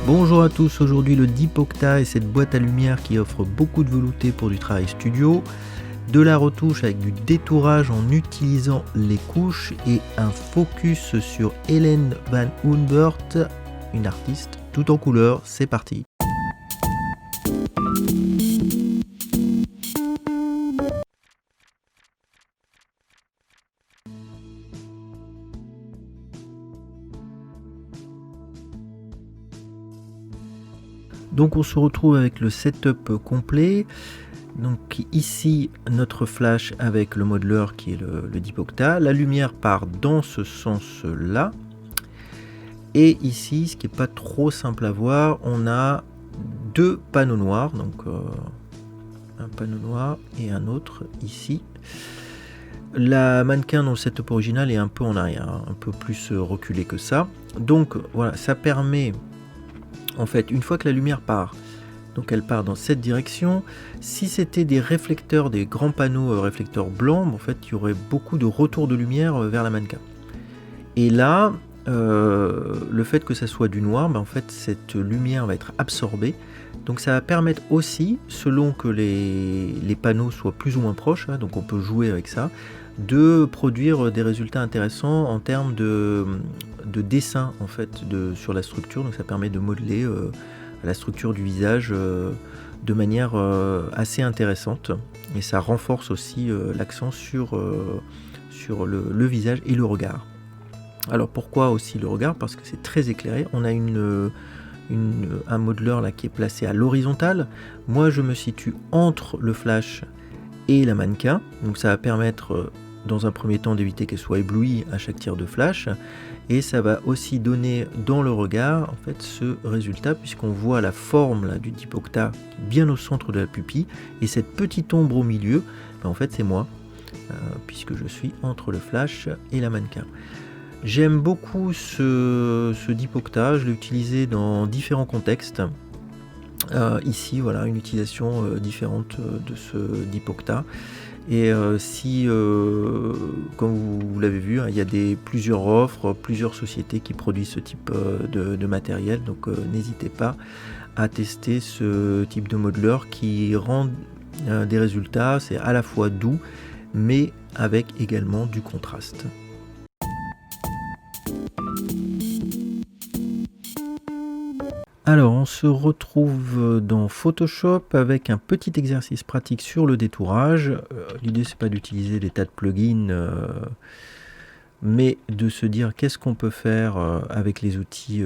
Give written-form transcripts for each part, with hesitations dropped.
Bonjour à tous, aujourd'hui le Deep Octa est cette boîte à lumière qui offre beaucoup de velouté pour du travail studio, de la retouche avec du détourage en utilisant les couches et un focus sur Helen van Humbert, une artiste tout en couleur. C'est parti. Donc on se retrouve avec le setup complet. Donc ici notre flash avec le modeler qui est le Deep Octa. La lumière part dans ce sens-là. Et ici, ce qui n'est pas trop simple à voir, on a deux panneaux noirs. Donc un panneau noir et un autre ici. La mannequin dans le setup original est un peu en arrière, un peu plus reculé que ça. Donc voilà, ça permet... En fait, une fois que la lumière part, donc elle part dans cette direction, si c'était des réflecteurs, des grands panneaux réflecteurs blancs, en fait, il y aurait beaucoup de retour de lumière vers la mannequin. Et là, le fait que ça soit du noir, en fait, cette lumière va être absorbée. Donc ça va permettre aussi, selon que les panneaux soient plus ou moins proches, donc on peut jouer avec ça, de produire des résultats intéressants en termes de dessin en fait sur la structure. Donc ça permet de modeler la structure du visage de manière assez intéressante, et ça renforce aussi l'accent sur le visage et le regard. Alors pourquoi aussi le regard? Parce que c'est très éclairé. On a un modeler là qui est placé à l'horizontale. Moi je me situe entre le flash et la mannequin, donc ça va permettre dans un premier temps d'éviter qu'elle soit éblouie à chaque tir de flash, et ça va aussi donner dans le regard en fait ce résultat, puisqu'on voit la forme là, du Deep Octa bien au centre de la pupille, et cette petite ombre au milieu, en fait c'est moi, puisque je suis entre le flash et la mannequin. J'aime beaucoup ce Deep Octa, je l'ai utilisé dans différents contextes. Ici voilà une utilisation différente de ce Deep Octa. Et comme vous l'avez vu, il y a plusieurs offres, plusieurs sociétés qui produisent ce type de matériel, donc n'hésitez pas à tester ce type de modeler qui rend des résultats, c'est à la fois doux mais avec également du contraste. Alors on se retrouve dans Photoshop avec un petit exercice pratique sur le détourage. L'idée c'est pas d'utiliser des tas de plugins, mais de se dire qu'est-ce qu'on peut faire avec les outils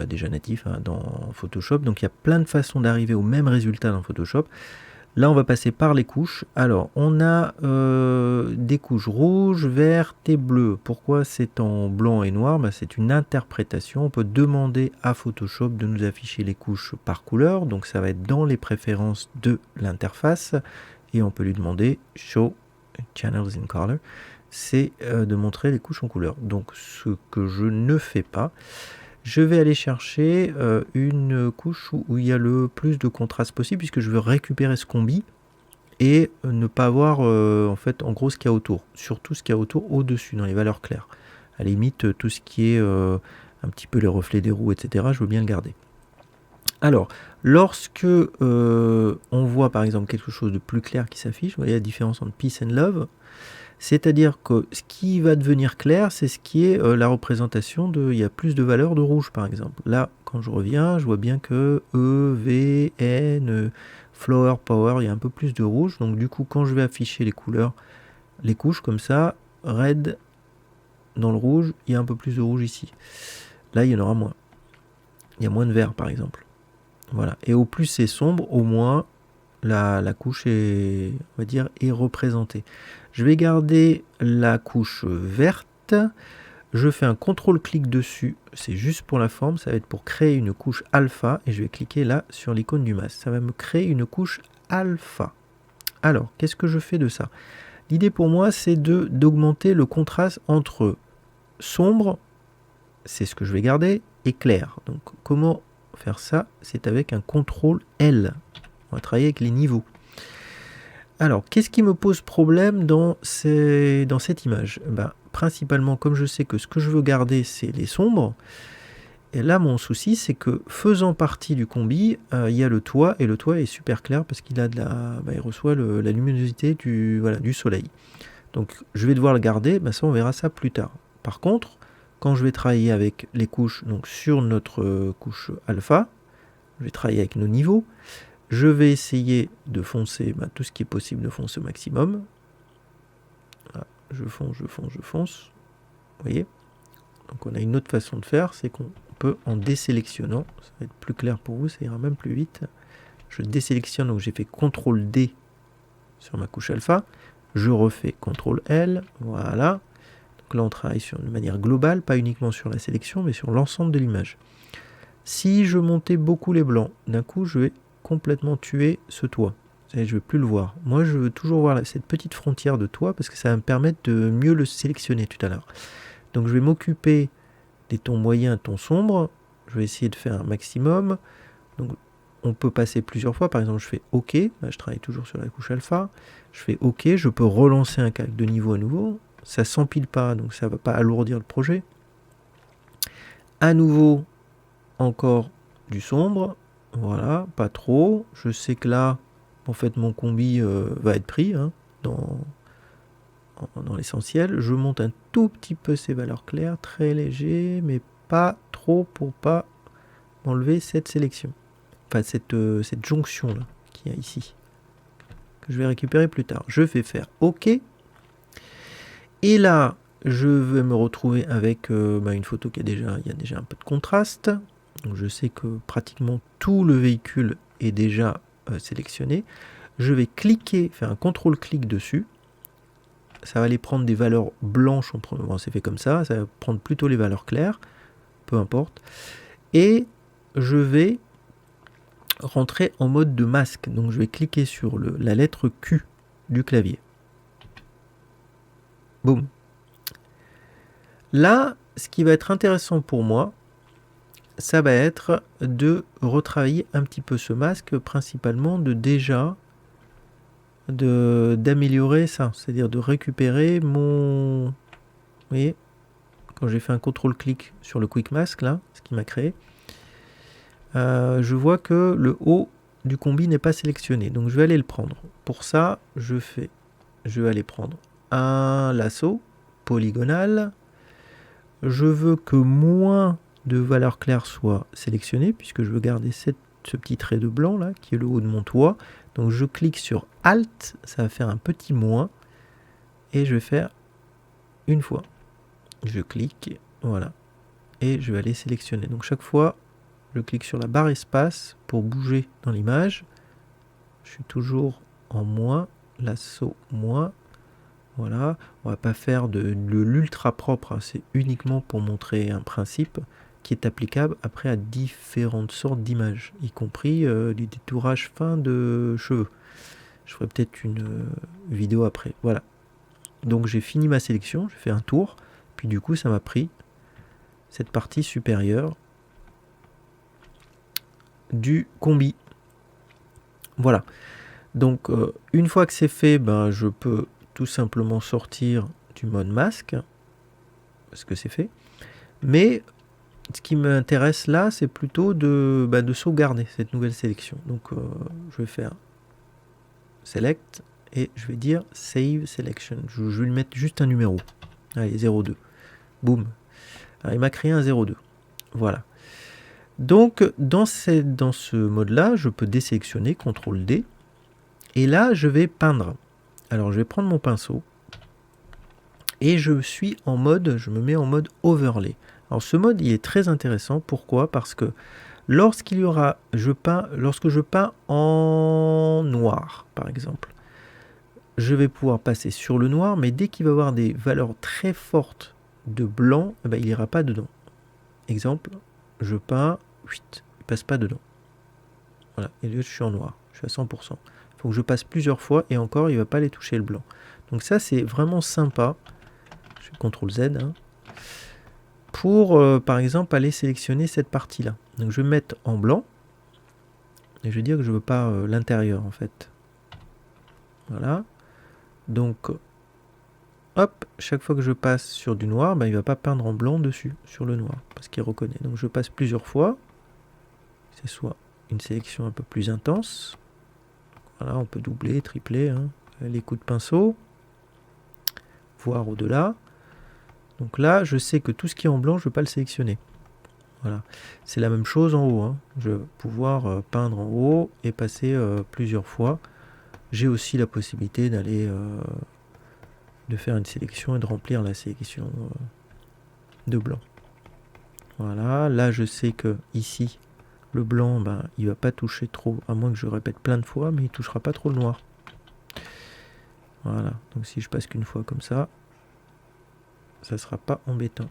déjà natifs dans Photoshop. Donc il y a plein de façons d'arriver au même résultat dans Photoshop. Là on va passer par les couches. Alors on a des couches rouges, vertes et bleues. Pourquoi c'est en blanc et noir? C'est une interprétation. On peut demander à Photoshop de nous afficher les couches par couleur. Donc ça va être dans les préférences de l'interface. Et on peut lui demander Show Channels in Color. C'est de montrer les couches en couleur. Donc ce que je ne fais pas. Je vais aller chercher une couche où il y a le plus de contraste possible, puisque je veux récupérer ce combi et ne pas avoir en fait en gros ce qu'il y a autour, surtout ce qu'il y a autour au-dessus dans les valeurs claires. À la limite tout ce qui est un petit peu les reflets des roues, etc., je veux bien le garder. Alors lorsque on voit par exemple quelque chose de plus clair qui s'affiche, vous voyez la différence entre Peace and Love. C'est-à-dire que ce qui va devenir clair, c'est ce qui est la représentation de... Il y a plus de valeurs de rouge, par exemple. Là, quand je reviens, je vois bien que E, V, N, Flower, Power, il y a un peu plus de rouge. Donc du coup, quand je vais afficher les couleurs, les couches comme ça, Red, dans le rouge, il y a un peu plus de rouge ici. Là, il y en aura moins. Il y a moins de vert, par exemple. Voilà. Et au plus c'est sombre, au moins... La couche est, on va dire, est représentée. Je vais garder la couche verte. Je fais un contrôle-clic dessus. C'est juste pour la forme. Ça va être pour créer une couche alpha. Et je vais cliquer là sur l'icône du masque. Ça va me créer une couche alpha. Alors, qu'est-ce que je fais de ça? L'idée pour moi, c'est d'augmenter le contraste entre sombre, c'est ce que je vais garder, et clair. Donc, comment faire ça? C'est avec un contrôle L. On va travailler avec les niveaux. Alors, qu'est-ce qui me pose problème dans cette image? Principalement, comme je sais que ce que je veux garder, c'est les sombres, Et là, mon souci, c'est que faisant partie du combi, il y a le toit, et le toit est super clair parce qu'il a il reçoit la luminosité du soleil. Donc je vais devoir le garder, ça on verra ça plus tard. Par contre, quand je vais travailler avec les couches, donc sur notre couche alpha, je vais travailler avec nos niveaux, je vais essayer de foncer tout ce qui est possible de foncer au maximum. Voilà, je fonce. Vous voyez ? Donc on a une autre façon de faire, c'est qu'on peut en désélectionnant, ça va être plus clair pour vous, ça ira même plus vite. Je désélectionne, donc j'ai fait CTRL D sur ma couche alpha, je refais CTRL L, voilà. Donc là on travaille de manière globale, pas uniquement sur la sélection, mais sur l'ensemble de l'image. Si je montais beaucoup les blancs, d'un coup je vais complètement tuer ce toit. Je ne vais plus le voir. Moi je veux toujours voir cette petite frontière de toit, parce que ça va me permettre de mieux le sélectionner tout à l'heure. Donc je vais m'occuper des tons moyens, tons sombres. Je vais essayer de faire un maximum. Donc on peut passer plusieurs fois. Par exemple, je fais OK. Là, je travaille toujours sur la couche alpha. Je fais OK. Je peux relancer un calque de niveau à nouveau. Ça ne s'empile pas, donc ça ne va pas alourdir le projet. À nouveau, encore du sombre. Voilà, pas trop. Je sais que là, en fait, mon combi va être pris dans l'essentiel. Je monte un tout petit peu ces valeurs claires, très léger, mais pas trop pour pas enlever cette sélection. Enfin, cette jonction là qu'il y a ici, que je vais récupérer plus tard. Je vais faire OK. Et là, je vais me retrouver avec une photo il y a déjà un peu de contraste. Donc je sais que pratiquement tout le véhicule est déjà sélectionné. Je vais cliquer, faire un contrôle-clic dessus. Ça va aller prendre des valeurs blanches en premier. Bon, c'est fait comme ça. Ça va prendre plutôt les valeurs claires. Peu importe. Et je vais rentrer en mode de masque. Donc je vais cliquer sur la lettre Q du clavier. Boum. Là, ce qui va être intéressant pour moi, ça va être de retravailler un petit peu ce masque, principalement d'améliorer ça, c'est-à-dire de récupérer mon... Vous voyez, quand j'ai fait un contrôle-clic sur le Quick Mask, là, ce qui m'a créé, je vois que le haut du combi n'est pas sélectionné. Donc je vais aller le prendre. Pour ça, je vais aller prendre un lasso polygonal. Je veux que moins de valeurs claires soient sélectionnées, puisque je veux garder ce petit trait de blanc, là, qui est le haut de mon toit. Donc je clique sur Alt, ça va faire un petit moins, et je vais faire une fois. Je clique, voilà, et je vais aller sélectionner. Donc chaque fois, je clique sur la barre espace pour bouger dans l'image. Je suis toujours en moins, lasso moins. Voilà, on va pas faire de l'ultra propre, c'est uniquement pour montrer un principe qui est applicable après à différentes sortes d'images, y compris du détourage fin de cheveux. Je ferai peut-être une vidéo après. Voilà. Donc j'ai fini ma sélection, j'ai fait un tour, puis du coup ça m'a pris cette partie supérieure du combi. Voilà. Donc une fois que c'est fait, je peux tout simplement sortir du mode masque, parce que c'est fait. Mais ce qui m'intéresse là, c'est plutôt de sauvegarder cette nouvelle sélection. Donc je vais faire Select et je vais dire Save Selection. Je vais lui mettre juste un numéro. Allez, 02. Boum. Alors, il m'a créé un 02. Voilà. Donc dans ce mode-là, je peux désélectionner, CTRL D. Et là, je vais peindre. Alors je vais prendre mon pinceau. Et je me mets en mode overlay. Alors ce mode, il est très intéressant. Pourquoi ? Parce que lorsque je peins en noir, par exemple, je vais pouvoir passer sur le noir, mais dès qu'il va y avoir des valeurs très fortes de blanc, il n'ira pas dedans. Exemple, je peins, il ne passe pas dedans. Voilà, et là je suis en noir, je suis à 100%. Il faut que je passe plusieurs fois, et encore, il ne va pas aller toucher le blanc. Donc ça, c'est vraiment sympa. Je fais CTRL Z, pour, par exemple, aller sélectionner cette partie-là. Donc je vais mettre en blanc, et je vais dire que je ne veux pas l'intérieur, en fait. Voilà. Donc, hop, chaque fois que je passe sur du noir, il ne va pas peindre en blanc dessus, sur le noir, parce qu'il reconnaît. Donc je passe plusieurs fois, que ce soit une sélection un peu plus intense. Voilà, on peut doubler, tripler, les coups de pinceau, voir au-delà. Donc là, je sais que tout ce qui est en blanc, je ne vais pas le sélectionner. Voilà. C'est la même chose en haut. Je vais pouvoir peindre en haut et passer plusieurs fois. J'ai aussi la possibilité d'aller de faire une sélection et de remplir la sélection de blanc. Voilà, là je sais que ici, le blanc, il ne va pas toucher trop, à moins que je répète plein de fois, mais il ne touchera pas trop le noir. Voilà, donc si je passe qu'une fois comme ça, ça ne sera pas embêtant.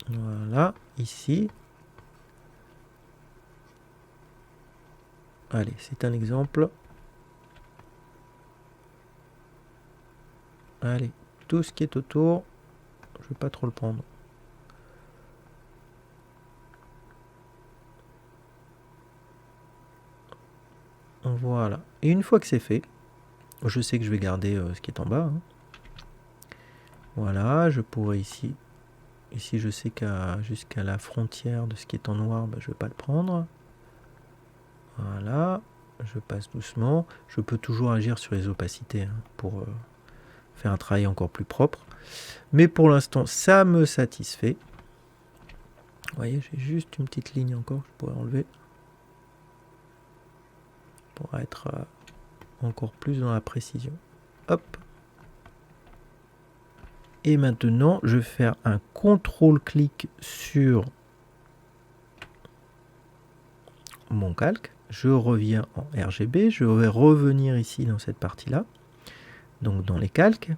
Voilà, ici. Allez, c'est un exemple. Allez, tout ce qui est autour, je ne vais pas trop le prendre. Voilà, et une fois que c'est fait, je sais que je vais garder ce qui est en bas. Voilà, je pourrais ici je sais jusqu'à la frontière de ce qui est en noir, je ne vais pas le prendre. Voilà, je passe doucement. Je peux toujours agir sur les opacités pour faire un travail encore plus propre. Mais pour l'instant, ça me satisfait. Vous voyez, j'ai juste une petite ligne encore que je pourrais enlever pour être encore plus dans la précision. Hop. Et maintenant, je vais faire un contrôle-clic sur mon calque. Je reviens en RGB. Je vais revenir ici dans cette partie-là. Donc dans les calques.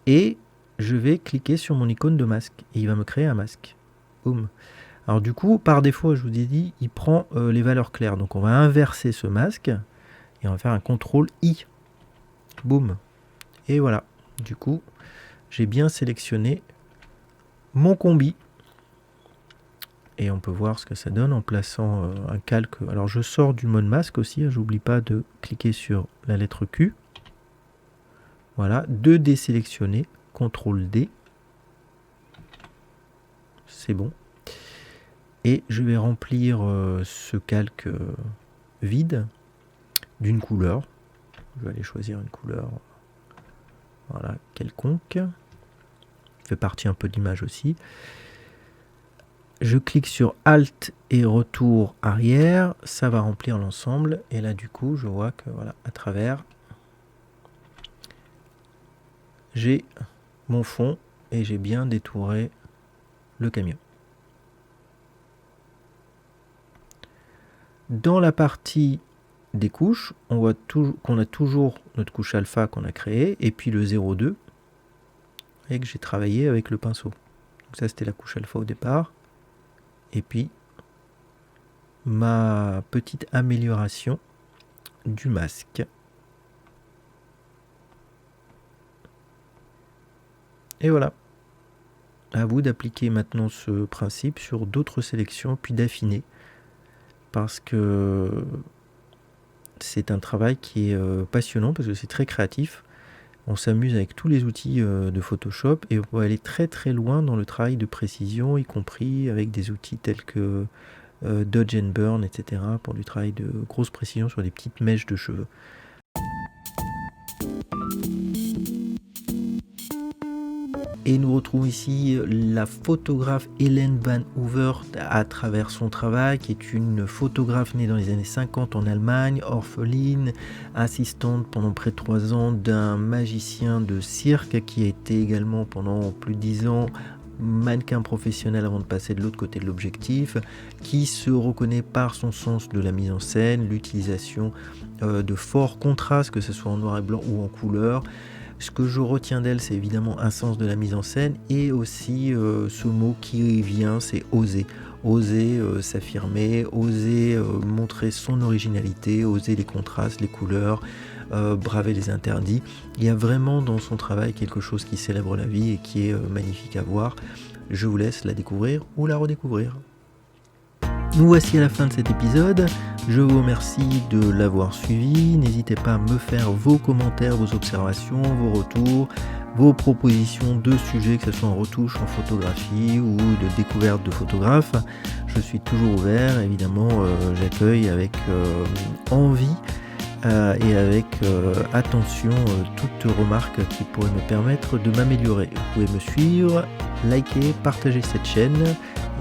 Et je vais cliquer sur mon icône de masque. Et il va me créer un masque. Boum. Alors du coup, par défaut, je vous ai dit, il prend les valeurs claires. Donc on va inverser ce masque. Et on va faire un contrôle I. Boum. Et voilà. Du coup, j'ai bien sélectionné mon combi. Et on peut voir ce que ça donne en plaçant un calque. Alors je sors du mode masque aussi, j'oublie pas de cliquer sur la lettre Q. Voilà, de désélectionner, CTRL D. C'est bon. Et je vais remplir ce calque vide d'une couleur. Je vais aller choisir une couleur voilà, quelconque. Il fait partie un peu de l'image aussi. Je clique sur Alt et retour arrière, ça va remplir l'ensemble. Et là, du coup, je vois que voilà, à travers, j'ai mon fond et j'ai bien détouré le camion. Dans la partie des couches, on voit qu'on a toujours notre couche alpha qu'on a créée et puis le 0,2 et que j'ai travaillé avec le pinceau. Donc ça, c'était la couche alpha au départ. Et puis, ma petite amélioration du masque. Et voilà. À vous d'appliquer maintenant ce principe sur d'autres sélections, puis d'affiner. Parce que c'est un travail qui est passionnant, parce que c'est très créatif. On s'amuse avec tous les outils de Photoshop et on peut aller très très loin dans le travail de précision, y compris avec des outils tels que Dodge and Burn, etc. pour du travail de grosse précision sur des petites mèches de cheveux. Et nous retrouvons ici la photographe Hélène Van Hoover à travers son travail, qui est une photographe née dans les années 50 en Allemagne, orpheline, assistante pendant près de 3 ans d'un magicien de cirque, qui a été également pendant plus de 10 ans mannequin professionnel avant de passer de l'autre côté de l'objectif, qui se reconnaît par son sens de la mise en scène, l'utilisation de forts contrastes, que ce soit en noir et blanc ou en couleur. Ce que je retiens d'elle, c'est évidemment un sens de la mise en scène et aussi ce mot qui vient, c'est oser. Oser s'affirmer, oser montrer son originalité, oser les contrastes, les couleurs, braver les interdits. Il y a vraiment dans son travail quelque chose qui célèbre la vie et qui est magnifique à voir. Je vous laisse la découvrir ou la redécouvrir. Nous voici à la fin de cet épisode. Je vous remercie de l'avoir suivi. N'hésitez pas à me faire vos commentaires, vos observations, vos retours, vos propositions de sujets, que ce soit en retouche, en photographie ou de découverte de photographes. Je suis toujours ouvert, évidemment, j'accueille avec envie et avec attention toute remarque qui pourrait me permettre de m'améliorer. Vous pouvez me suivre, liker, partager cette chaîne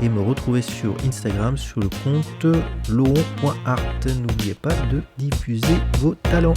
et me retrouver sur Instagram sur le compte laurent.art. N'oubliez pas de diffuser vos talents.